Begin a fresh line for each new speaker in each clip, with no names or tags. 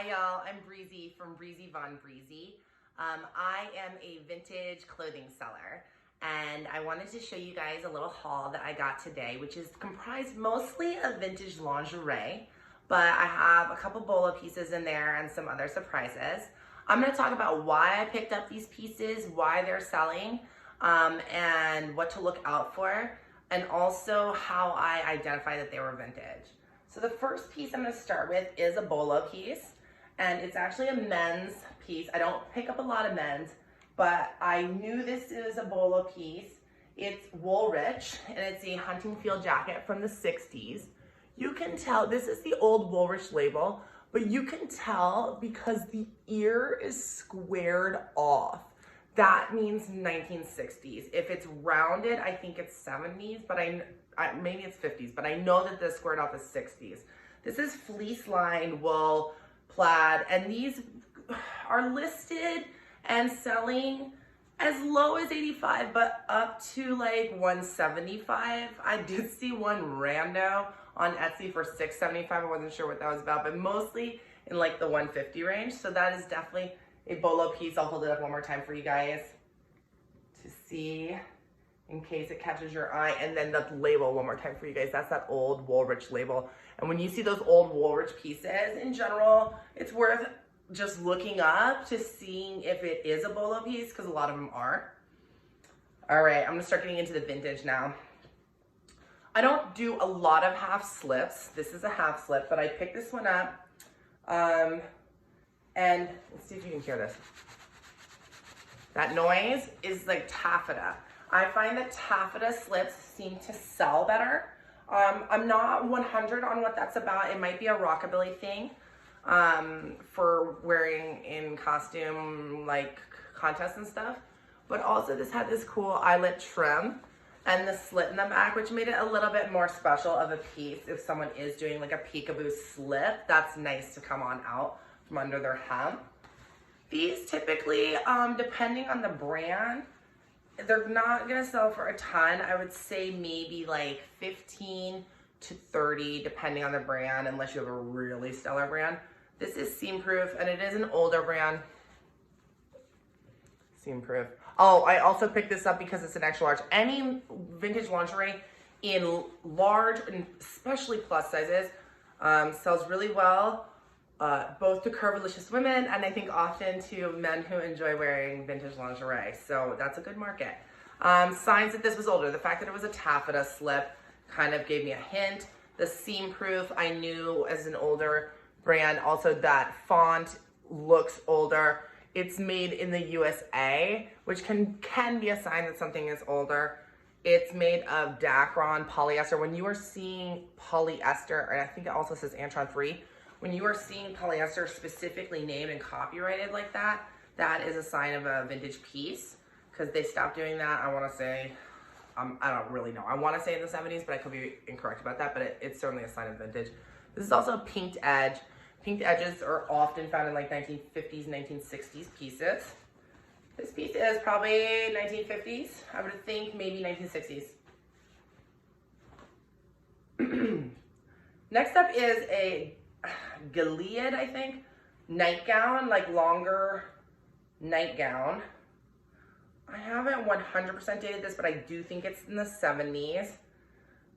Hi y'all, I'm Breezy from Breezy Von Breezy. I am a vintage clothing seller and I wanted to show you guys a little haul that I got today, which is comprised mostly of vintage lingerie, but I have a couple bolo pieces in there and some other surprises. I'm going to talk about why I picked up these pieces, why they're selling, and what to look out for, and also how I identify that they were vintage. So the first piece I'm going to start with is a bolo piece, and it's actually a men's piece. I don't pick up a lot of men's, but I knew this is a bolo piece. It's Woolrich, and it's a hunting field jacket from the 60s. You can tell, this is the old Woolrich label, but you can tell because the ear is squared off. That means 1960s. If it's rounded, I think it's 70s, but maybe it's 50s, but I know that the squared off is 60s. This is fleece lined wool plaid, and these are listed and selling as low as 85, but up to like 175. I did see one rando on Etsy for $6.75. I wasn't sure what that was about, but mostly in like the 150 range. So that is definitely a bolo piece. I'll hold it up one more time for you guys to see in case it catches your eye. And then the label one more time for you guys. That's that old Woolrich label. And when you see those old Woolrich pieces in general, it's worth just looking up to seeing if it is a bolo piece, because a lot of them are. All right, I'm gonna start getting into the vintage now. I don't do a lot of half slips. This is a half slip, but I picked this one up. And let's see if you can hear this. That noise is like taffeta. I find that taffeta slips seem to sell better. I'm not 100 on what that's about. It might be a rockabilly thing for wearing in costume like contests and stuff. But also this had this cool eyelet trim and the slit in the back, which made it a little bit more special of a piece. If someone is doing like a peekaboo slip, that's nice to come on out from under their hem. These typically, depending on the brand, they're not gonna sell for a ton. I would say maybe like 15 to 30, depending on the brand, unless you have a really stellar brand. This is seam proof, and it is an older brand. Seam proof. Oh, I also picked this up because it's an extra large. Any vintage lingerie in large and especially plus sizes sells really well. Both to curvilicious women and I think often to men who enjoy wearing vintage lingerie. So that's a good market. Signs that this was older. The fact that it was a taffeta slip kind of gave me a hint. The seam proof I knew as an older brand. Also that font looks older. It's made in the USA, which can be a sign that something is older. It's made of Dacron polyester. When you are seeing polyester, and I think it also says Antron 3, when you are seeing polyester specifically named and copyrighted like that, that is a sign of a vintage piece, because they stopped doing that, I want to say, I don't really know. I want to say in the 70s, but I could be incorrect about that, but it's certainly a sign of vintage. This is also a pinked edge. Pinked edges are often found in like 1950s, 1960s pieces. This piece is probably 1950s. I would think maybe 1960s. Next up is a Gilead, I think, nightgown, like longer nightgown. I haven't 100% dated this, but I do think it's in the 70s.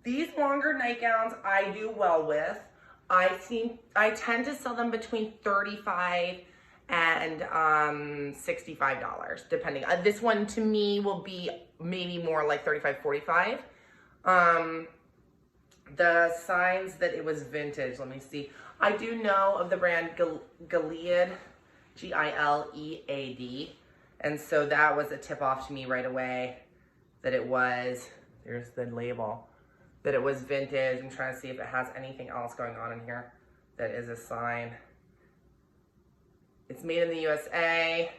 These longer nightgowns I do well with. I tend to sell them between $35 and $65, depending. This one to me will be maybe more like $35, $45. The signs that it was vintage, let me see. I do know of the brand Gilead, Gilead, and so that was a tip off to me right away that it was, there's the label, that it was vintage. I'm trying to see if it has anything else going on in here that is a sign. It's made in the USA.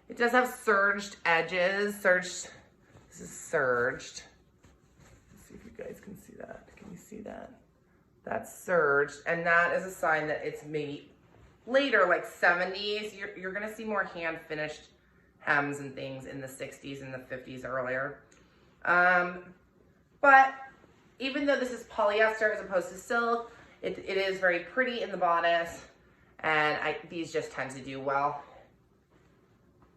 It does have serged edges. This is serged. Let's see if you guys can see that. Can you see that? That's serged, and that is a sign that it's maybe later, like 70s. You're gonna see more hand-finished hems and things in the 60s and the 50s earlier. But even though this is polyester as opposed to silk, it is very pretty in the bodice, and these just tend to do well.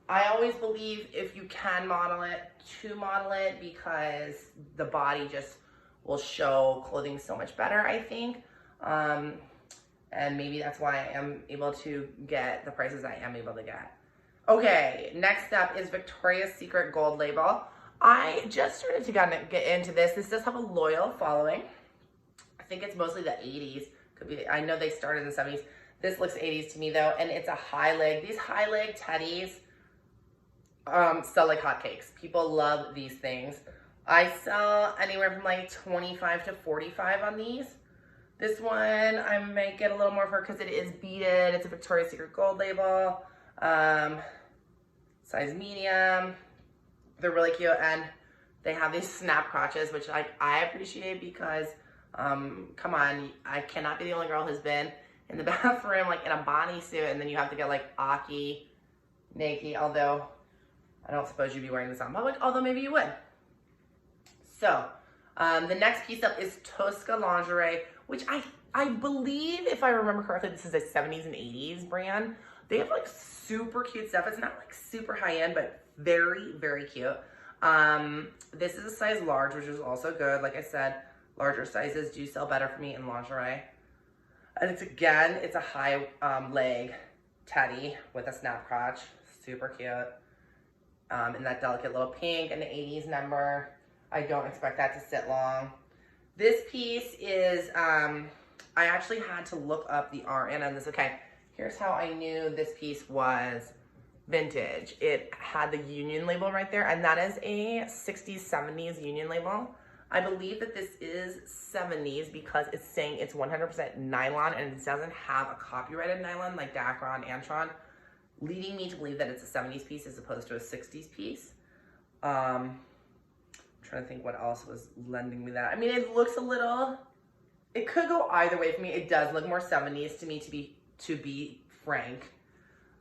I always believe if you can model it, to model it, because the body just will show clothing so much better, I think. And maybe that's why I am able to get the prices I am able to get. Okay, next up is Victoria's Secret Gold Label. I just started to get into this. This does have a loyal following. I think it's mostly the 80s. Could be. I know they started in the 70s. This looks 80s to me though, and it's a high leg. These high leg teddies sell like hotcakes. People love these things. I sell anywhere from like 25 to 45 on these. This one I might get a little more for because it is beaded. It's a Victoria's Secret Gold Label. Size medium. They're really cute, and they have these snap crotches, which I appreciate because, come on, I cannot be the only girl who's been in the bathroom like in a bodysuit, and then you have to get like Aki naked, although I don't suppose you'd be wearing this out in public, although maybe you would. So, the next piece up is Tosca Lingerie, which I believe, if I remember correctly, this is a 70s and 80s brand. They have like super cute stuff. It's not like super high end, but very, very cute. This is a size large, which is also good. Like I said, larger sizes do sell better for me in lingerie. And it's a high leg teddy with a snap crotch. Super cute. In that delicate little pink and the 80s number. I don't expect that to sit long. This piece is, I actually had to look up the RN on this. Okay, here's how I knew this piece was vintage. It had the Union label right there, and that is a 60s, 70s Union label. I believe that this is 70s because it's saying it's 100% nylon, and it doesn't have a copyrighted nylon like Dacron, Antron, leading me to believe that it's a 70s piece as opposed to a 60s piece. I'm trying to think what else was lending me that. I mean, it looks a little, it could go either way for me. It does look more 70s to me, to be frank.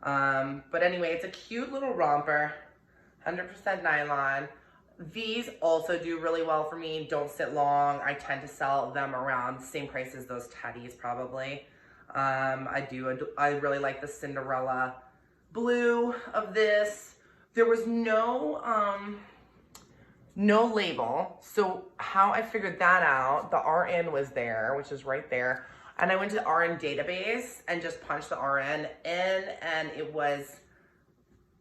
But anyway, it's a cute little romper, 100% nylon. These also do really well for me, don't sit long. I tend to sell them around the same price as those teddies probably. I really like the Cinderella blue of this. There was no label, so how I figured that out, the RN was there, which is right there. And I went to the RN database and just punched the RN in, and it was,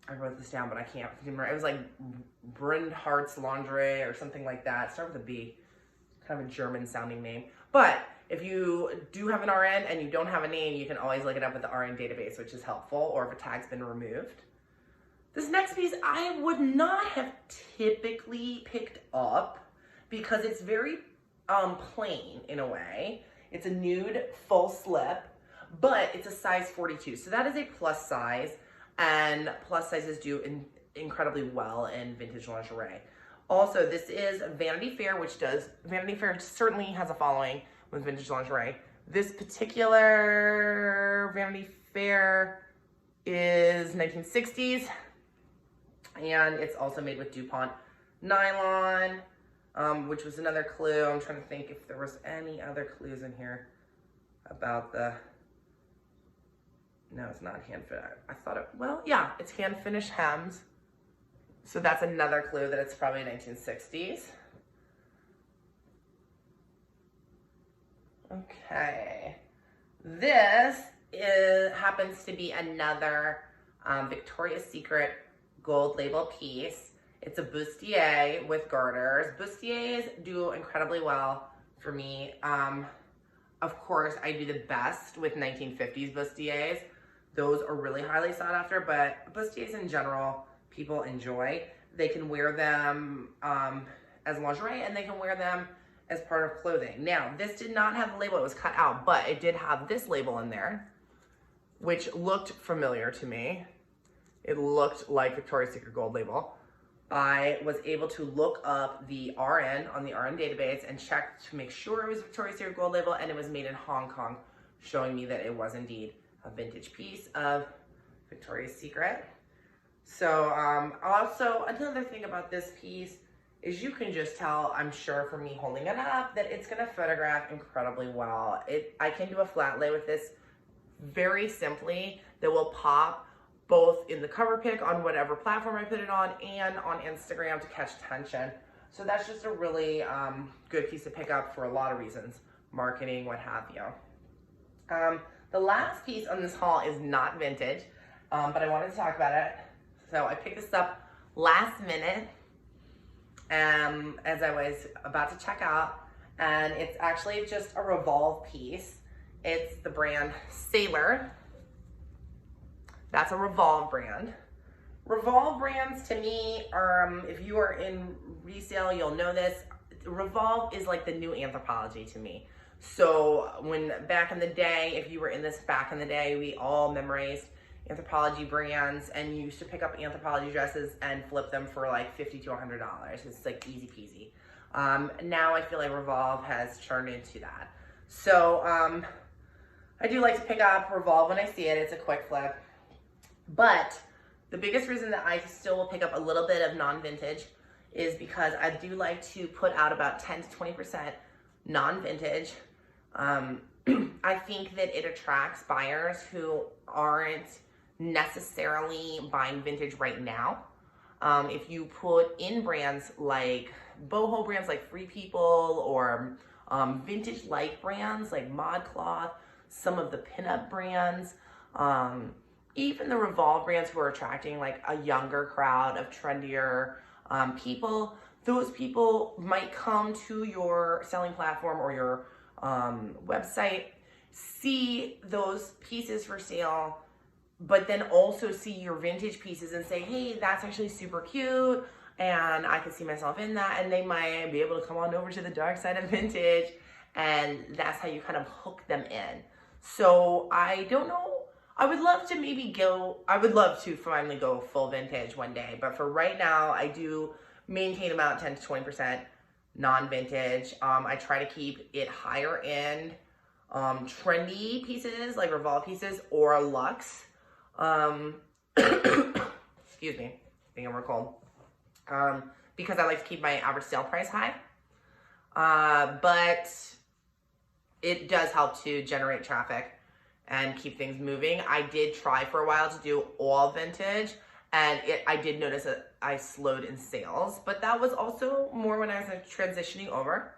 I wrote this down, but I can't remember. It was like Brindhart's Lingerie or something like that. Start with a B, kind of a German sounding name. But if you do have an RN and you don't have a name, you can always look it up with the RN database, which is helpful, or if a tag's been removed. This next piece I would not have typically picked up because it's very plain in a way. It's a nude full slip, but it's a size 42. So that is a plus size, and plus sizes do incredibly well in vintage lingerie. Also, this is Vanity Fair, Vanity Fair certainly has a following with vintage lingerie. This particular Vanity Fair is 1960s, and it's also made with DuPont nylon, which was another clue. I'm trying to think if there was any other clues in here about the, no, it's not hand fit. I thought it, well, yeah, it's hand finished hems. So that's another clue that it's probably 1960s. Okay. This happens to be another Victoria's Secret gold label piece. It's a bustier with garters. Bustiers do incredibly well for me. Of course, I do the best with 1950s bustiers. Those are really highly sought after, but bustiers in general, people enjoy. They can wear them as lingerie, and they can wear them as part of clothing. Now, this did not have the label, it was cut out, but it did have this label in there, which looked familiar to me. It looked like Victoria's Secret Gold Label. I was able to look up the RN on the RN database and check to make sure it was Victoria's Secret Gold Label, and it was made in Hong Kong, showing me that it was indeed a vintage piece of Victoria's Secret. So also another thing about this piece is you can just tell, I'm sure from me holding it up, that it's gonna photograph incredibly well. I can do a flat lay with this very simply that will pop both in the cover pic on whatever platform I put it on and on Instagram to catch attention. So that's just a really good piece to pick up for a lot of reasons, marketing, what have you. The last piece on this haul is not vintage, but I wanted to talk about it. So I picked this up last minute as I was about to check out, and it's actually just a Revolve piece. It's the brand Sailor. That's a Revolve brand. Revolve brands to me are, if you are in resale, you'll know this. Revolve is like the new Anthropologie to me. So when back in the day, if you were in this back in the day, we all memorized Anthropologie brands, and you used to pick up Anthropologie dresses and flip them for like $50 to $100. It's like easy peasy. Now I feel like Revolve has turned into that. So I do like to pick up Revolve when I see it. It's a quick flip. But the biggest reason that I still will pick up a little bit of non-vintage is because I do like to put out about 10 to 20% non-vintage. I think that it attracts buyers who aren't necessarily buying vintage right now. If you put in brands like boho brands like Free People, or vintage-like brands like ModCloth, some of the pinup brands, even the Revolve brands who are attracting like a younger crowd of trendier people, those people might come to your selling platform or your website, see those pieces for sale, but then also see your vintage pieces and say, hey, that's actually super cute and I can see myself in that, and they might be able to come on over to the dark side of vintage, and that's how you kind of hook them in. So I don't know, I would love to finally go full vintage one day, but for right now, I do maintain about 10 to 20% non-vintage. I try to keep it higher end, trendy pieces like Revolve pieces or luxe. Excuse me, I think I'm cold. Because I like to keep my average sale price high. But it does help to generate traffic and keep things moving. I did try for a while to do all vintage, and I did notice that I slowed in sales, but that was also more when I was transitioning over.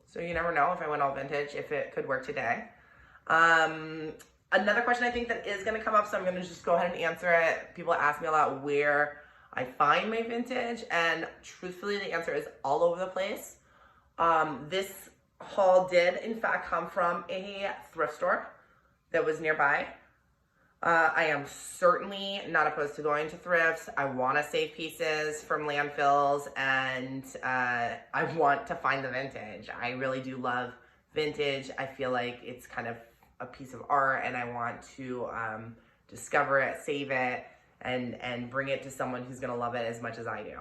So you never know if I went all vintage, if it could work today. Another question I think that is gonna come up, so I'm gonna just go ahead and answer it. People ask me a lot where I find my vintage, and truthfully, the answer is all over the place. This haul did in fact come from a thrift store that was nearby. I am certainly not opposed to going to thrifts. I want to save pieces from landfills, and I want to find the vintage. I really do love vintage. I feel like it's kind of a piece of art, and I want to discover it, save it, and bring it to someone who's gonna love it as much as I do.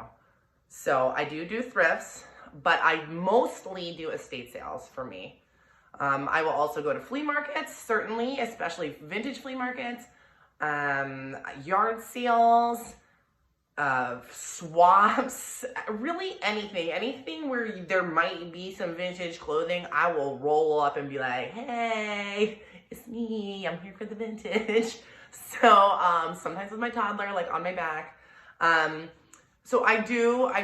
So I do thrifts, but I mostly do estate sales for me. I will also go to flea markets, certainly, especially vintage flea markets, yard sales, swaps, really anything where there might be some vintage clothing. I will roll up and be like, hey, it's me, I'm here for the vintage. So sometimes with my toddler, like on my back. So I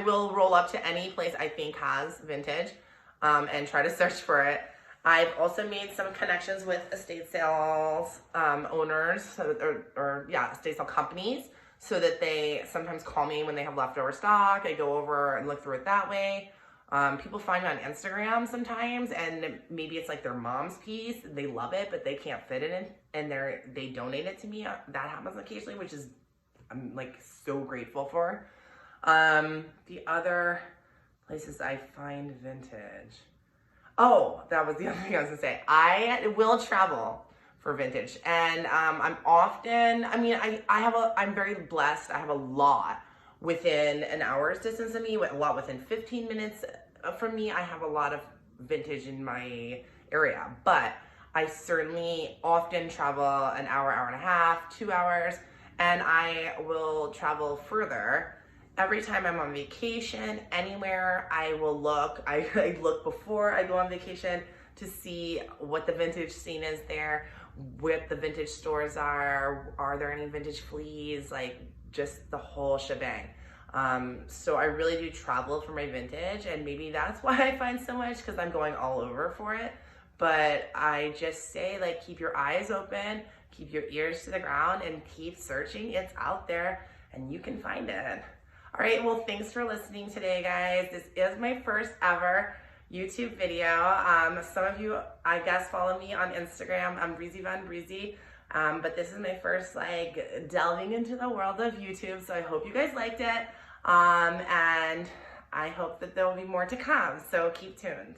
will roll up to any place I think has vintage and try to search for it. I've also made some connections with estate sales owners, estate sale companies, so that they sometimes call me when they have leftover stock. I go over and look through it that way. People find me on Instagram sometimes, and maybe it's like their mom's piece. They love it, but they can't fit it in, and they donate it to me. That happens occasionally, which is I'm like so grateful for. The other places I find vintage. Oh, that was the other thing I was gonna say. I will travel for vintage, and I'm very blessed. I have a lot within an hour's distance of me, a lot within 15 minutes from me. I have a lot of vintage in my area, but I certainly often travel an hour, hour and a half, 2 hours, and I will travel further. Every time I'm on vacation, anywhere, I will look. I look before I go on vacation to see what the vintage scene is there, what the vintage stores are there any vintage fleas, like just the whole shebang. So I really do travel for my vintage, and maybe that's why I find so much, because I'm going all over for it. But I just say, like, keep your eyes open, keep your ears to the ground, and keep searching. It's out there and you can find it. All right, well, thanks for listening today, guys. This is my first ever YouTube video. Some of you, I guess, follow me on Instagram. I'm Breezy Von Breezy. But this is my first, like, delving into the world of YouTube. So I hope you guys liked it. And I hope that there will be more to come. So keep tuned.